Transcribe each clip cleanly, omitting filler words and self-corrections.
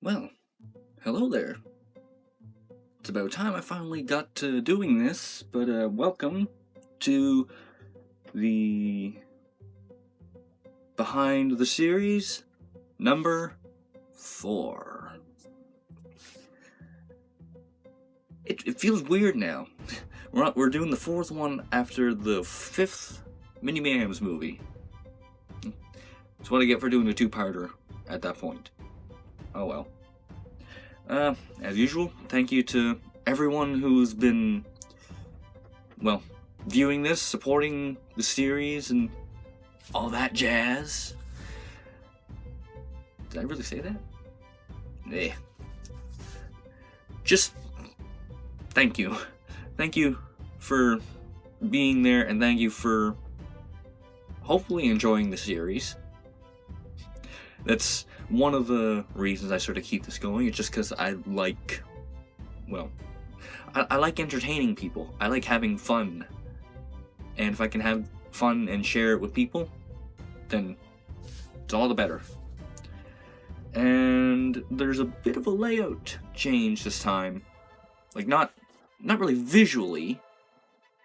Well, hello there. It's about time I finally got to doing this, but welcome to the Behind the Series number 4. It feels weird now. We're doing the 4th one after the 5th Mayhems movie. That's what I get for doing a 2-parter at that point. Oh well. As usual, thank you to everyone who's been, well, viewing this, supporting the series, and all that jazz. Did I really say that? Eh. Just, thank you. Thank you for being there, and thank you for hopefully enjoying the series. That's one of the reasons I sort of keep this going. It's just because I like, well, I like entertaining people. I like having fun. And if I can have fun and share it with people, then it's all the better. And there's a bit of a layout change this time. Like, not really visually,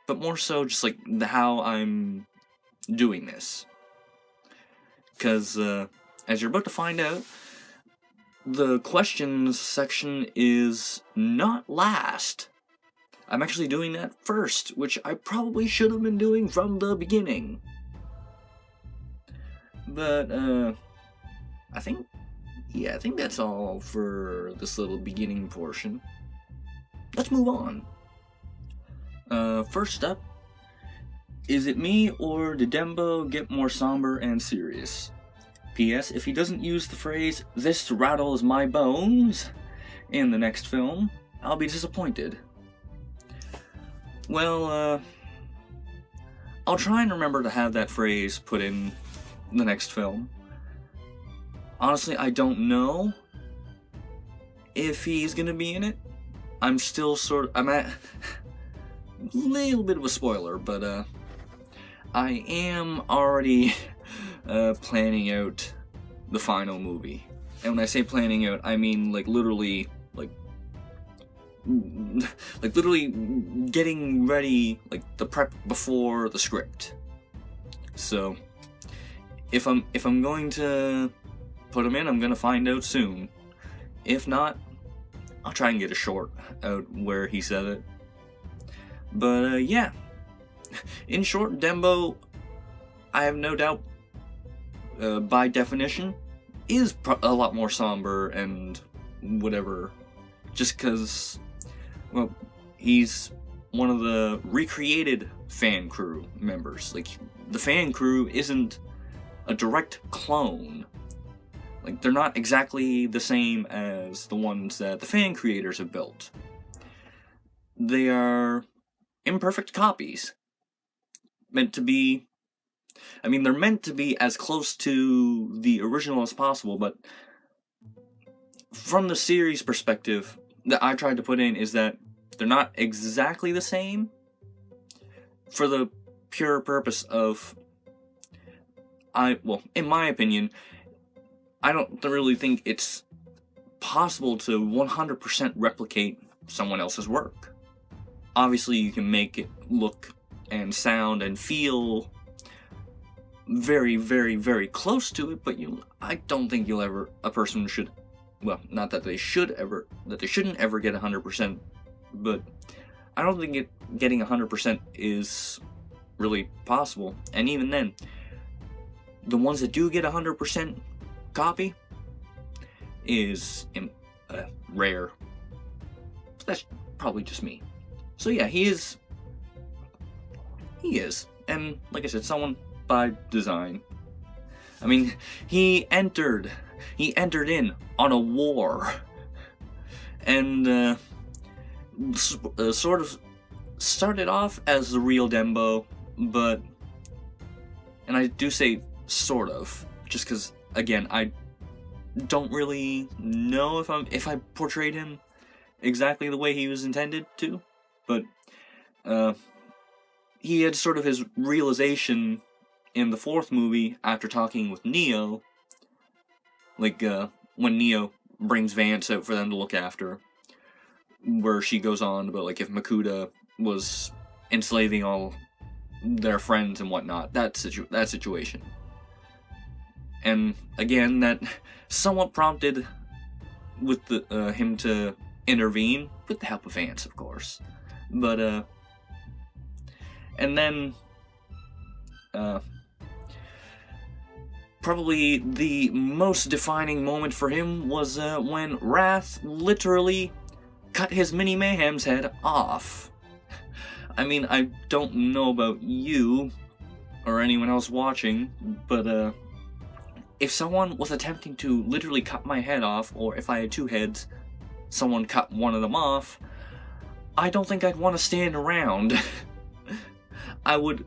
but more so just like how I'm doing this. Because, as you're about to find out, the questions section is not last. I'm actually doing that first, which I probably should have been doing from the beginning. But, I think that's all for this little beginning portion. Let's move on. First up, is it me or did Dembo get more somber and serious? P.S. If he doesn't use the phrase, "This rattles my bones," in the next film, I'll be disappointed. Well, I'll try and remember to have that phrase put in the next film. Honestly, I don't know if he's gonna be in it. I'm at a little bit of a spoiler, but, I am already planning out the final movie. And when I say planning out, I mean literally getting ready, the prep before the script. So if I'm going to put him in, I'm gonna find out soon. If not, I'll try and get a short out where he said it. But yeah. In short, Dembo, I have no doubt, by definition, is a lot more somber and whatever, just because, well, he's one of the recreated fan crew members. The fan crew isn't a direct clone. They're not exactly the same as the ones that the fan creators have built. They are imperfect copies. They're meant to be as close to the original as possible, but from the series perspective that I tried to put in is that they're not exactly the same for the pure purpose of, in my opinion, I don't really think it's possible to 100% replicate someone else's work. Obviously, you can make it look and sound and feel very, very, very close to it, but I don't think a person should, well, not that they shouldn't ever get 100%, but I don't think getting 100% is really possible. And even then, the ones that do get 100% copy is rare. That's probably just me. So yeah, he is, and like I said, someone by design. I mean, he entered in on a war, and sort of started off as the real Dembo, but, and I do say sort of, just because, again, I don't really know if I portrayed him exactly the way he was intended to, but he had sort of his realization in the 4th movie after talking with Neo, when Neo brings Vance out for them to look after, where she goes on about, like, if Makuta was enslaving all their friends and whatnot, that situation. And again, that somewhat prompted with him to intervene, with the help of Vance, of course. But, and then, probably the most defining moment for him was when Wrath literally cut his mini Mayhem's head off. I mean, I don't know about you or anyone else watching, but if someone was attempting to literally cut my head off, or if I had two heads, someone cut one of them off, I don't think I'd want to stand around. I would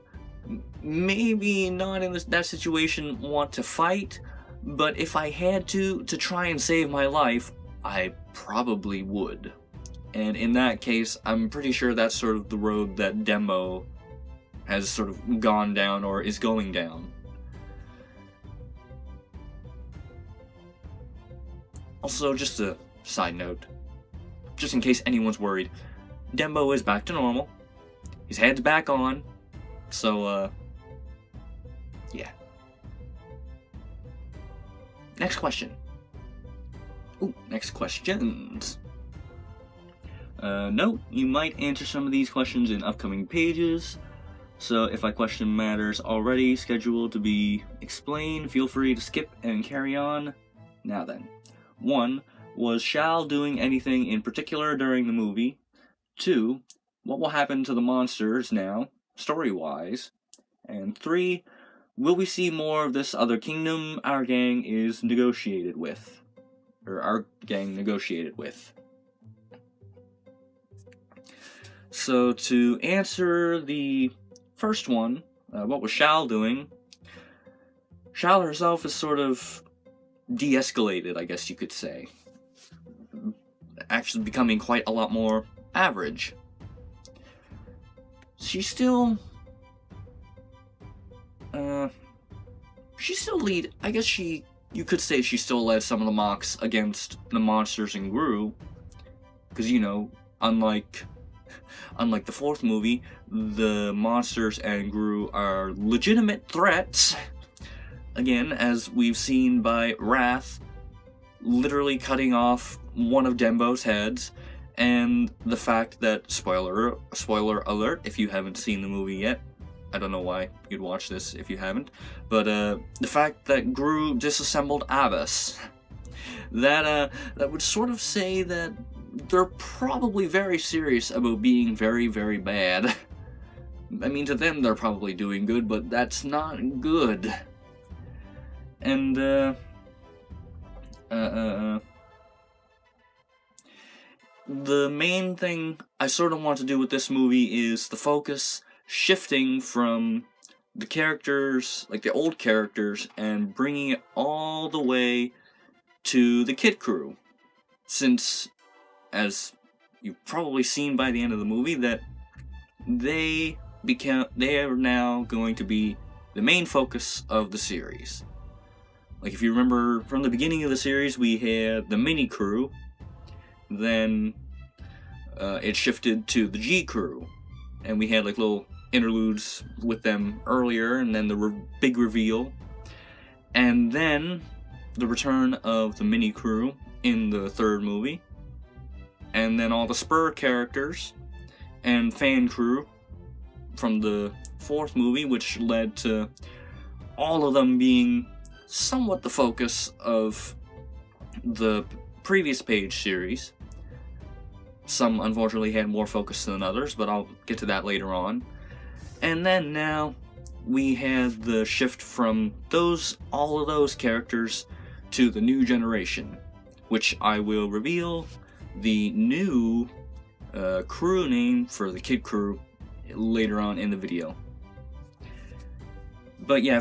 maybe not in that situation want to fight, but if I had to try and save my life, I probably would. And in that case, I'm pretty sure that's sort of the road that Dembo has sort of gone down, or is going down. Also, just a side note, just in case anyone's worried, Dembo is back to normal. His head's back on, so, yeah. Next question. Ooh, next questions. Note, you might answer some of these questions in upcoming pages, so if a question matters already scheduled to be explained, feel free to skip and carry on. Now then. 1. Was Shao doing anything in particular during the movie? 2. What will happen to the monsters now, story-wise? And 3. Will we see more of this other kingdom our gang is negotiated with? Or our gang negotiated with? So, to answer the first one, what was Shao doing? Shao herself is sort of de-escalated, I guess you could say. Actually becoming quite a lot more average. She's still lead. I guess you could say she still led some of the mocks against the monsters in Gru. Because, you know, unlike the fourth movie, the monsters and Gru are legitimate threats. Again, as we've seen by Wrath literally cutting off one of Dembo's heads, and the fact that, spoiler alert if you haven't seen the movie yet, I don't know why you'd watch this if you haven't, but the fact that Gru disassembled Abbas, that would sort of say that they're probably very serious about being very, very bad. I mean, to them they're probably doing good, but that's not good. And, the main thing I sort of want to do with this movie is the focus shifting from the characters, like the old characters, and bringing it all the way to the Kid Crew. Since, as you've probably seen by the end of the movie, that they are now going to be the main focus of the series. Like, if you remember from the beginning of the series, we had the mini crew, then it shifted to the G crew, and we had like little interludes with them earlier, and then the big reveal, and then the return of the mini crew in the third movie, and then all the spur characters and fan crew from the fourth movie, which led to all of them being somewhat the focus of the previous page series. Some unfortunately had more focus than others, but I'll get to that later on. And then now we had the shift from all of those characters to the new generation, which I will reveal the new crew name for the Kid Crew later on in the video. But yeah,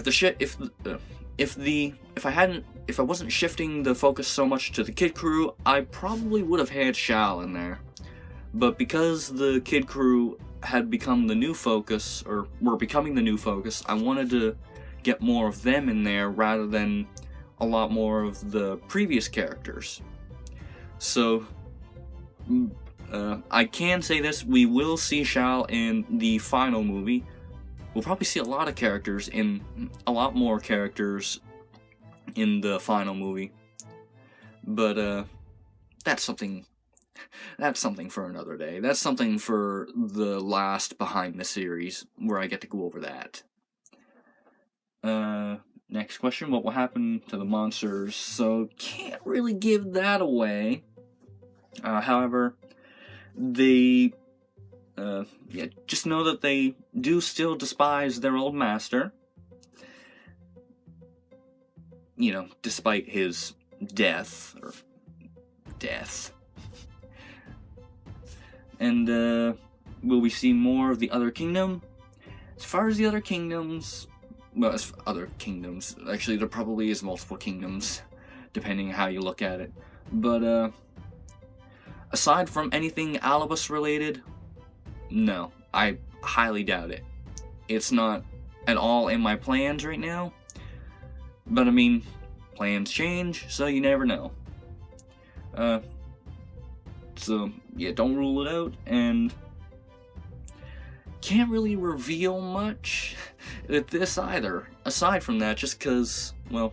if I wasn't shifting the focus so much to the Kid Crew, I probably would have had Shao in there. But because the Kid Crew had become the new focus, or were becoming the new focus, I wanted to get more of them in there rather than a lot more of the previous characters. So, I can say this, we will see Shao in the final movie. We'll probably see a lot more characters in the final movie. But, that's something for another day. That's something for the last behind the series, where I get to go over that. Next question, what will happen to the monsters? So, can't really give that away. However, they, just know that they do still despise their old master. You know, despite his death. And, will we see more of the other kingdom? As far as the other kingdoms, actually there probably is multiple kingdoms, depending on how you look at it. But, aside from anything Alibus related, no, I highly doubt it. It's not at all in my plans right now, but I mean, plans change, so you never know. So, yeah, don't rule it out, and can't really reveal much at this either, aside from that, just because, well,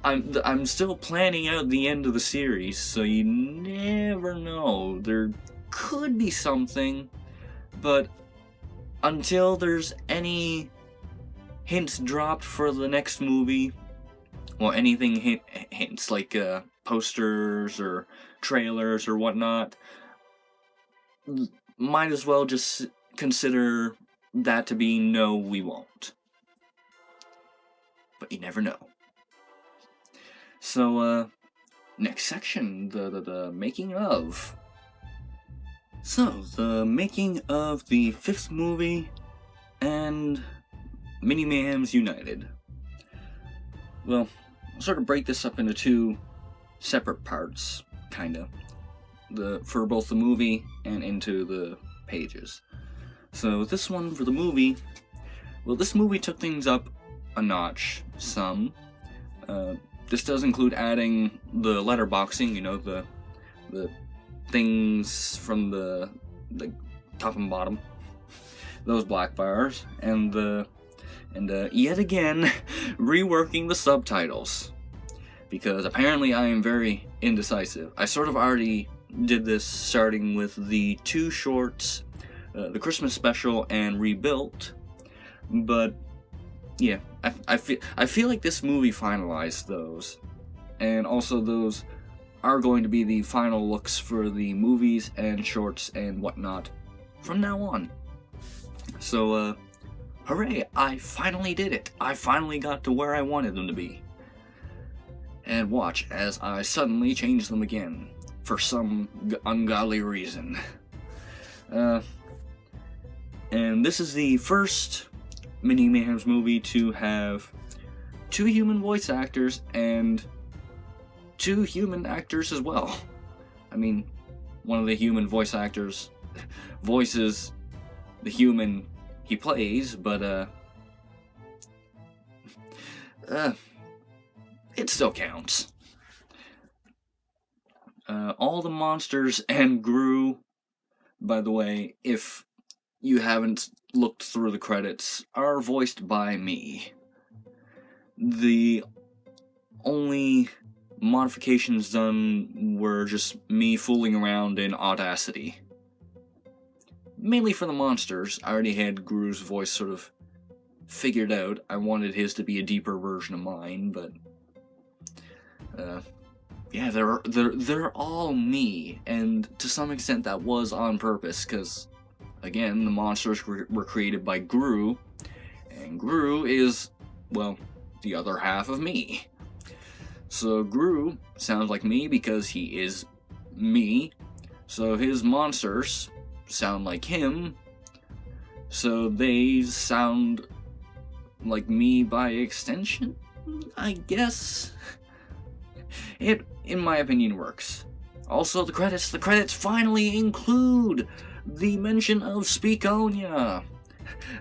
I'm still planning out the end of the series, so you never know. There could be something, but until there's any hints dropped for the next movie, well, anything hints like posters or trailers or whatnot, might as well just consider that to be no, we won't. But you never know. So, next section, the making of. So, the making of the 5th movie and Mini Mayhems United. Well, I'll sort of break this up into 2 separate parts, kinda. For both the movie and into the pages. So, this one for the movie, well, this movie took things up a notch, some. This does include adding the letterboxing, you know, the things from the top and bottom, those black bars, and yet again reworking the subtitles, because apparently I am very indecisive. I sort of already did this starting with the 2 shorts, the Christmas special and Rebuilt, but yeah, I feel like this movie finalized those, and also those are going to be the final looks for the movies and shorts and whatnot from now on. So, hooray, I finally did it. I finally got to where I wanted them to be. And watch as I suddenly change them again, for some ungodly reason. And this is the first Mini Mayhems movie to have 2 human voice actors and 2 human actors as well. I mean, one of the human voice actors voices the human he plays, but it still counts. All the monsters and Gru, by the way, if you haven't looked through the credits, are voiced by me. The only modifications done were just me fooling around in Audacity. Mainly for the monsters, I already had Gru's voice sort of figured out. I wanted his to be a deeper version of mine, but yeah, they're all me, and to some extent that was on purpose, because again, the monsters were created by Gru, and Gru is, well, the other half of me. So Gru sounds like me because he is me, so his monsters sound like him, so they sound like me by extension, I guess. It, in my opinion, works. Also, the credits finally include the mention of Speakonia,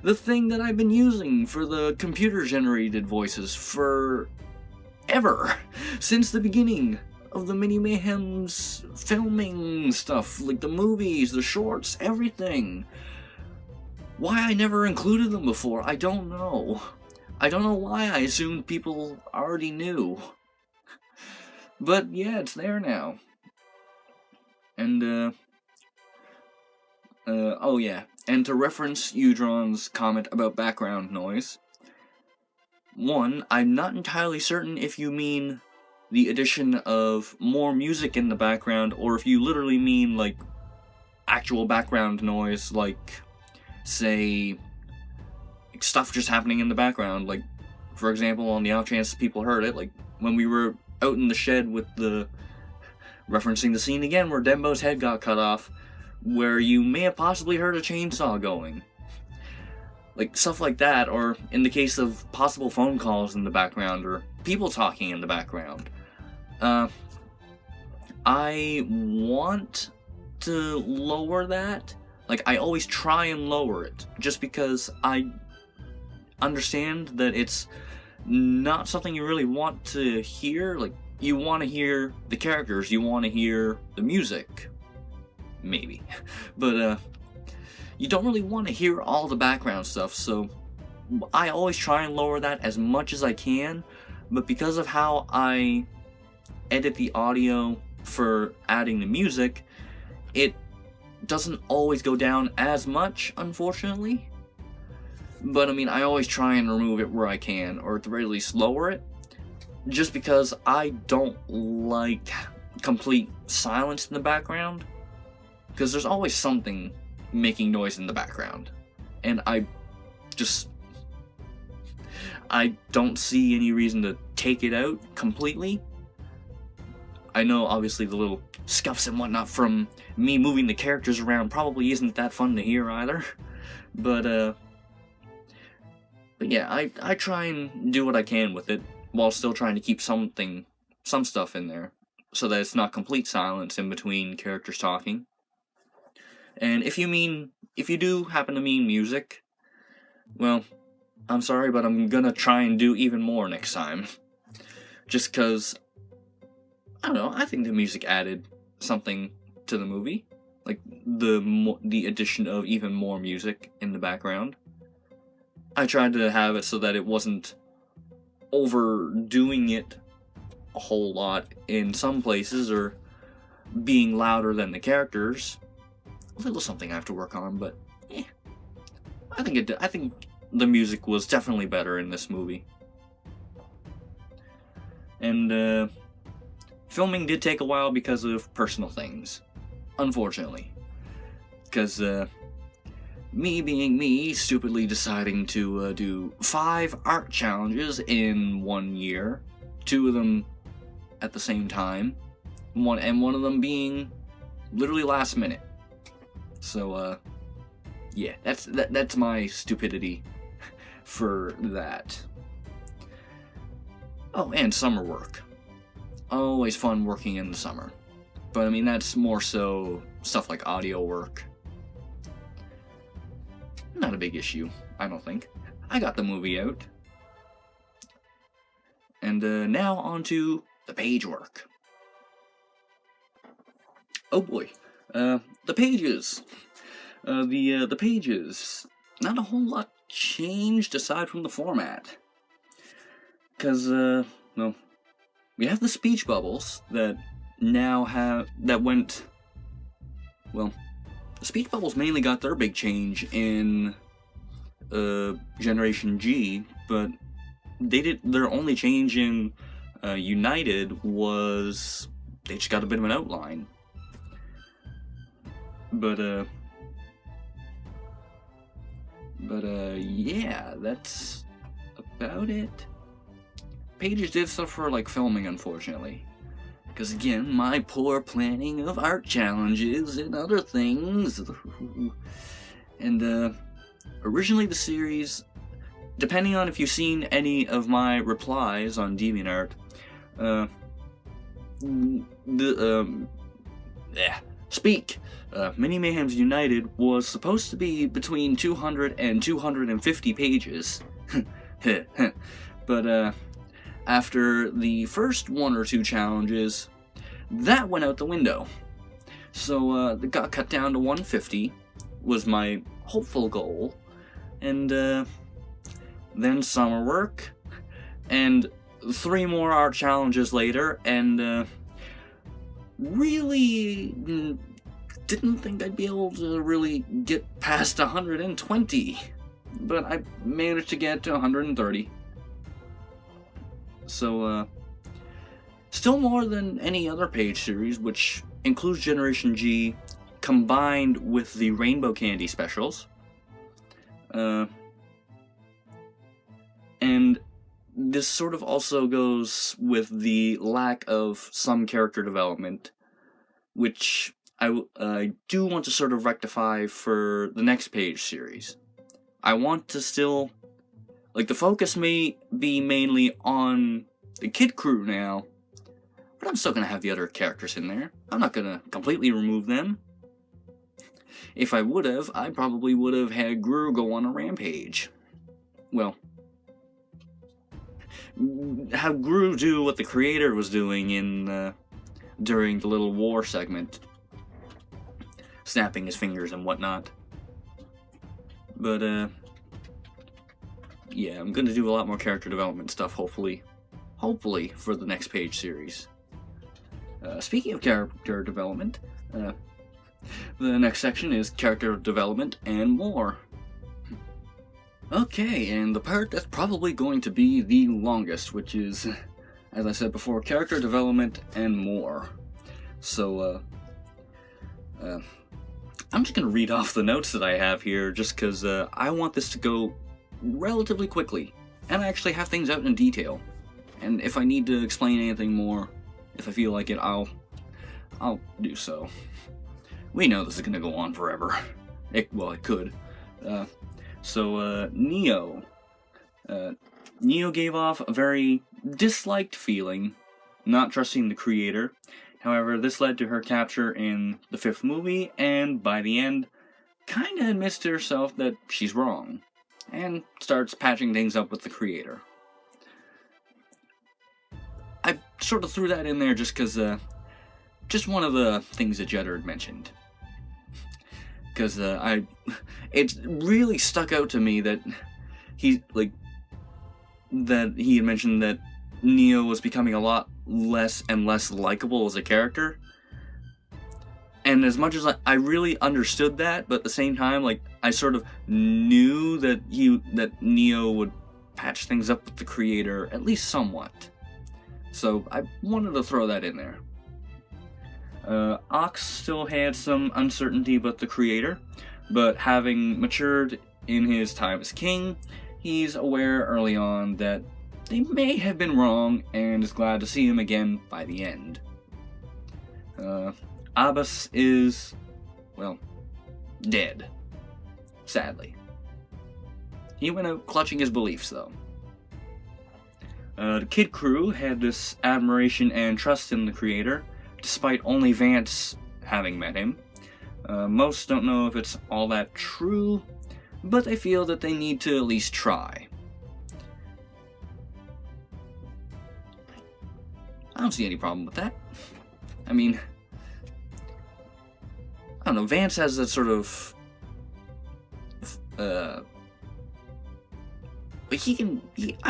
the thing that I've been using for the computer-generated voices for ever, since the beginning of the Mini Mayhems filming stuff, like the movies, the shorts, everything. Why I never included them before, I don't know. I don't know why I assumed people already knew. But yeah, it's there now. And, oh yeah, and to reference Udron's comment about background noise, one, I'm not entirely certain if you mean the addition of more music in the background, or if you literally mean, like, actual background noise, like, say, stuff just happening in the background, like, for example, on the off chance people heard it, like, when we were out in the shed with the, referencing the scene again where Dembo's head got cut off, where you may have possibly heard a chainsaw going. Like, stuff like that, or in the case of possible phone calls in the background, or people talking in the background. I want to lower that. Like, I always try and lower it, just because I understand that it's not something you really want to hear. Like, you want to hear the characters, you want to hear the music. Maybe. But, you don't really want to hear all the background stuff, so I always try and lower that as much as I can, but because of how I edit the audio for adding the music, it doesn't always go down as much, unfortunately. But, I mean, I always try and remove it where I can, or at the very least lower it, just because I don't like complete silence in the background, because there's always something making noise in the background, and I don't see any reason to take it out completely. I know, obviously, the little scuffs and whatnot from me moving the characters around probably isn't that fun to hear either, but yeah, I try and do what I can with it, while still trying to keep some stuff in there, so that it's not complete silence in between characters talking. And if you do happen to mean music, well, I'm sorry, but I'm gonna try and do even more next time. Just cause, I don't know, I think the music added something to the movie. Like, the addition of even more music in the background. I tried to have it so that it wasn't overdoing it a whole lot in some places, or being louder than the characters. A little something I have to work on, but I think the music was definitely better in this movie. And filming did take a while because of personal things, unfortunately. Because me being me, stupidly deciding to do 5 art challenges in 1 year, 2 of them at the same time, one of them being literally last minute. So, yeah, that's my stupidity for that. Oh, and summer work. Always fun working in the summer. But, I mean, that's more so stuff like audio work. Not a big issue, I don't think. I got the movie out. And, now on to the page work. Oh boy. The pages. The pages. Not a whole lot changed aside from the format. Because, well, we have the speech bubbles that now went, well, the speech bubbles mainly got their big change in, Generation G, but their only change in, United was, they just got a bit of an outline. But, yeah, that's about it. Pages did suffer, like, filming, unfortunately. Because, again, my poor planning of art challenges and other things. And, originally the series, depending on if you've seen any of my replies on DeviantArt, Mini Mayhems United was supposed to be between 200 and 250 pages. But, after the first 1 or 2 challenges, that went out the window. So it got cut down to 150, was my hopeful goal, and then summer work, and 3 more art challenges later, and really didn't think I'd be able to really get past 120, but I managed to get to 130. So, still more than any other page series, which includes Generation G, combined with the Rainbow Candy specials. And this sort of also goes with the lack of some character development, which I do want to sort of rectify for the next page series. I want to still, like, the focus may be mainly on the Kid Crew now, but I'm still going to have the other characters in there. I'm not going to completely remove them. If I would have, I probably would have had Gru go on a rampage. Well, have Gru do what the creator was doing in during the little war segment, snapping his fingers and whatnot. But yeah, I'm gonna do a lot more character development stuff, hopefully for the next page series. Speaking of character development, the next section is character development and more. Okay, and the part that's probably going to be the longest, which is, as I said before, character development and more. So, I'm just going to read off the notes that I have here, just because I want this to go relatively quickly, and I actually have things out in detail. And if I need to explain anything more, if I feel like it, I'll do so. We know this is going to go on forever. Well, it could. So, Neo. Neo gave off a very disliked feeling, not trusting the creator. However, this led to her capture in the 5th movie, and by the end, kinda admits to herself that she's wrong, and starts patching things up with the creator. I sort of threw that in there just because, just one of the things that Jedder had mentioned. Because, it really stuck out to me that he had mentioned that Neo was becoming a lot less and less likable as a character. And as much as I really understood that, but at the same time, like, I sort of knew that Neo would patch things up with the creator, at least somewhat. So I wanted to throw that in there. Ox still had some uncertainty about the creator, but having matured in his time as king, he's aware early on that they may have been wrong, and is glad to see him again by the end. Abbas is, well, dead. Sadly. He went out clutching his beliefs, though. The Kid Crew had this admiration and trust in the creator, despite only Vance having met him. Most don't know if it's all that true, but they feel that they need to at least try. I don't see any problem with that. I mean, I don't know, Vance has that sort of, I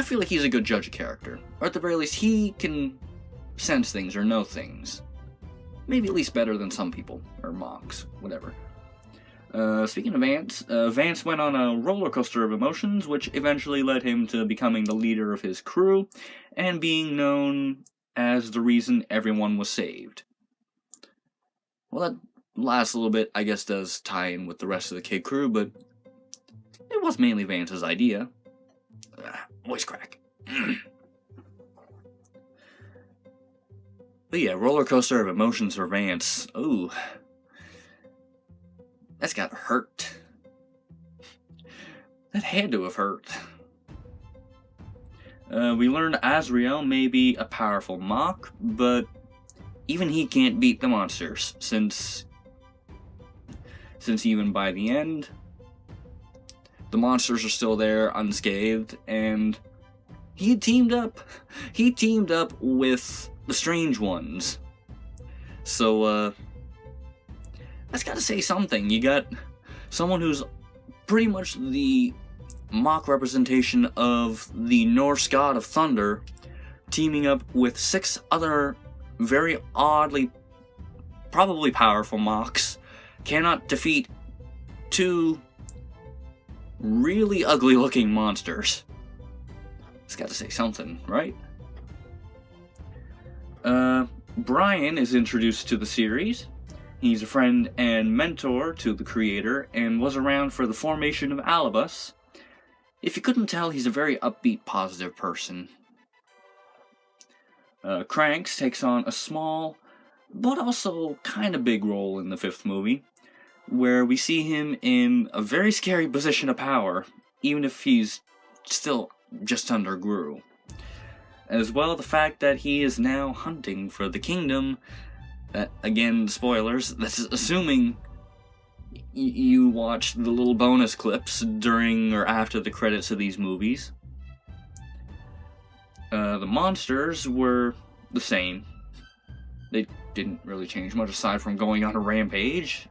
feel like he's a good judge of character. Or at the very least, he can sense things or know things. Maybe at least better than some people, or monks, whatever. Speaking of Vance, Vance went on a roller coaster of emotions, which eventually led him to becoming the leader of his crew, and being known as the reason everyone was saved. Well, that last little bit, I guess, does tie in with the rest of the Kid Crew, but it was mainly Vance's idea. Voice crack. But yeah, roller coaster of emotions for Vance. Ooh. That's got hurt. That had to have hurt. We learned Azrael may be a powerful Mach, but even he can't beat the monsters, since even by the end, the monsters are still there unscathed, and he teamed up with the Strange Ones. So, that's gotta say something. You got someone who's pretty much the mock representation of the Norse god of thunder, teaming up with 6 other very oddly, probably powerful mocks, cannot defeat 2 really ugly looking monsters. It's gotta say something, right? Brian is introduced to the series. He's a friend and mentor to the creator, and was around for the formation of Alibus. If you couldn't tell, he's a very upbeat, positive person. Cranks takes on a small, but also kind of big role in the 5th movie, where we see him in a very scary position of power, even if he's still just under Gru. As well, the fact that he is now hunting for the kingdom. Again, spoilers, that's assuming you watch the little bonus clips during or after the credits of these movies. The monsters were the same. They didn't really change much aside from going on a rampage.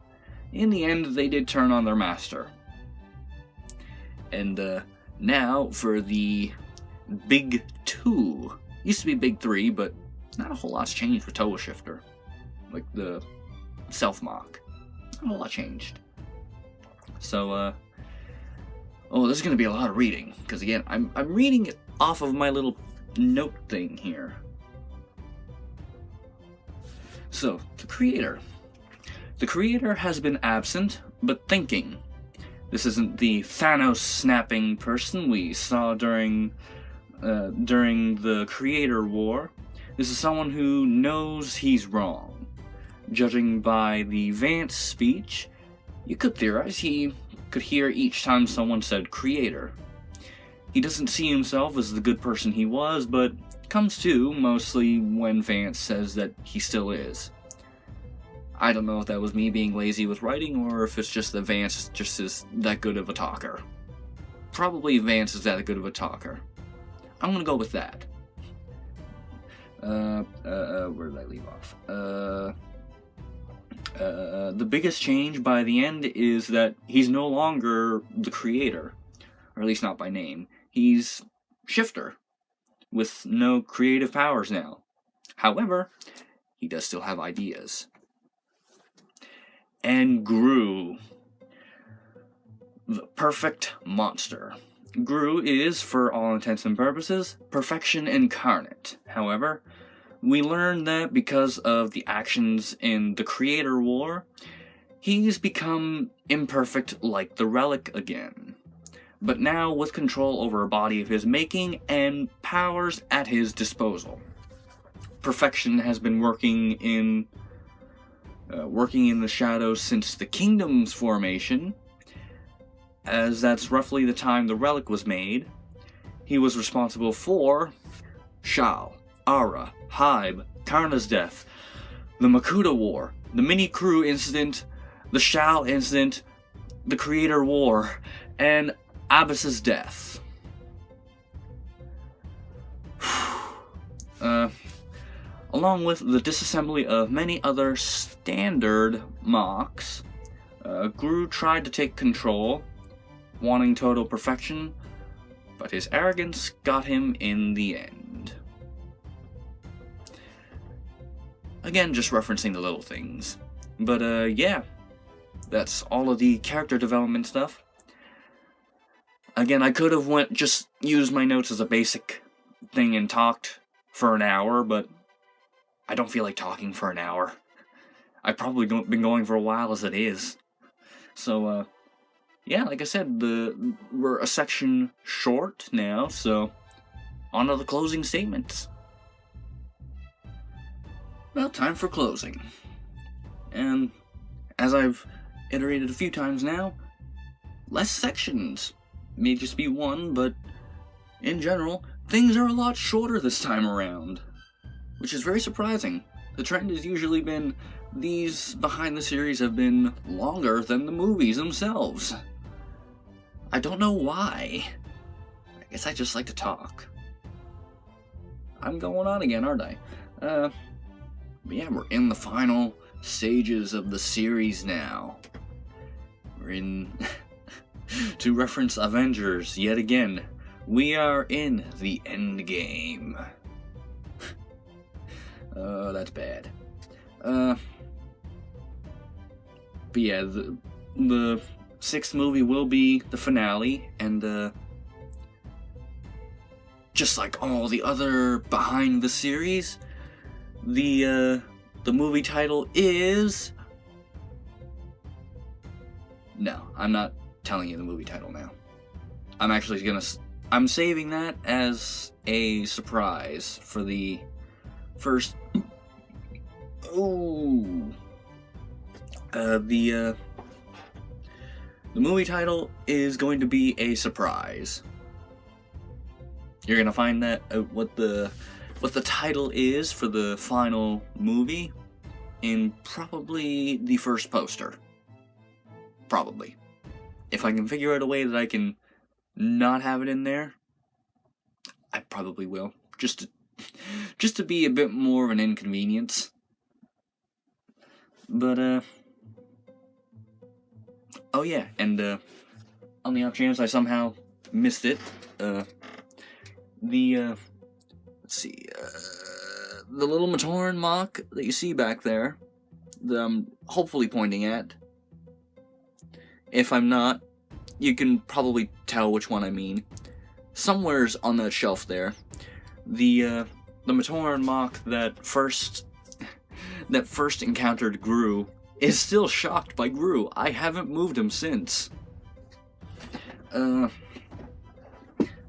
In the end, they did turn on their master. And now for the Big 2. Used to be Big 3, but not a whole lot's changed with Toa Shifter. Like the self-mock. Not a whole lot changed. So, there's gonna be a lot of reading, because again, I'm reading it off of my little note thing here. So, the creator. The creator has been absent, but thinking. This isn't the Thanos-snapping person we saw during the Creator War. This is someone who knows he's wrong. Judging by the Vance speech, you could theorize he could hear each time someone said creator. He doesn't see himself as the good person he was, but comes to mostly when Vance says that he still is. I don't know if that was me being lazy with writing, or if it's just that Vance just is that good of a talker. Probably Vance is that good of a talker. I'm gonna go with that. Where did I leave off? The biggest change by the end is that he's no longer the creator, or at least not by name. He's Shifter, with no creative powers now. However, he does still have ideas. And Gru, the perfect monster. Gru is, for all intents and purposes, perfection incarnate. However, we learn that because of the actions in the Creator War, he's become imperfect like the Relic again, but now with control over a body of his making and powers at his disposal. Perfection has been working in the shadows since the Kingdom's formation, as that's roughly the time the Relic was made. He was responsible for Shao, Ara, Hybe, Karna's death, the Makuta War, the Mini-Crew incident, the Shao incident, the Creator War, and Abbas's death. Along with the disassembly of many other standard mocks, Gru tried to take control, wanting total perfection, but his arrogance got him in the end. Again, just referencing the little things. But, yeah. That's all of the character development stuff. Again, I could have just used my notes as a basic thing and talked for an hour, but I don't feel like talking for an hour. I've probably been going for a while as it is. So, yeah, like I said, we're a section short now, so on to the closing statements. Well, time for closing. And as I've iterated a few times now, less sections. May just be one, but in general, things are a lot shorter this time around, which is very surprising. The trend has usually been these behind the series have been longer than the movies themselves. I don't know why. I guess I just like to talk. I'm going on again, aren't I? But yeah, we're in the final stages of the series now. We're in... to reference Avengers yet again, we are in the end game. That's bad. But yeah, the 6th movie will be the finale, and just like all the other behind the series, the movie title is... No, I'm not telling you the movie title now. I'm actually I'm saving that as a surprise for the first... Oh... The movie title is going to be a surprise. You're gonna find that out what the title is for the final movie in probably the first poster. Probably. If I can figure out a way that I can not have it in there, I probably will. Just to be a bit more of an inconvenience. But, oh yeah, and, on the off chance I somehow missed it, let's see, the little Matoran mock that you see back there, that I'm hopefully pointing at. If I'm not, you can probably tell which one I mean. Somewhere's on that shelf there, the Matoran mock that first encountered Gru is still shocked by Gru. I haven't moved him since.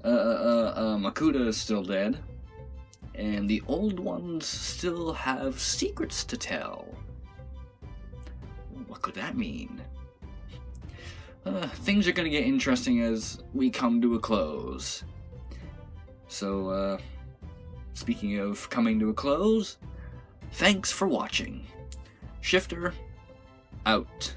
Makuta is still dead, and the old ones still have secrets to tell. What could that mean? Things are gonna get interesting as we come to a close. So, speaking of coming to a close, thanks for watching. Shifter, out.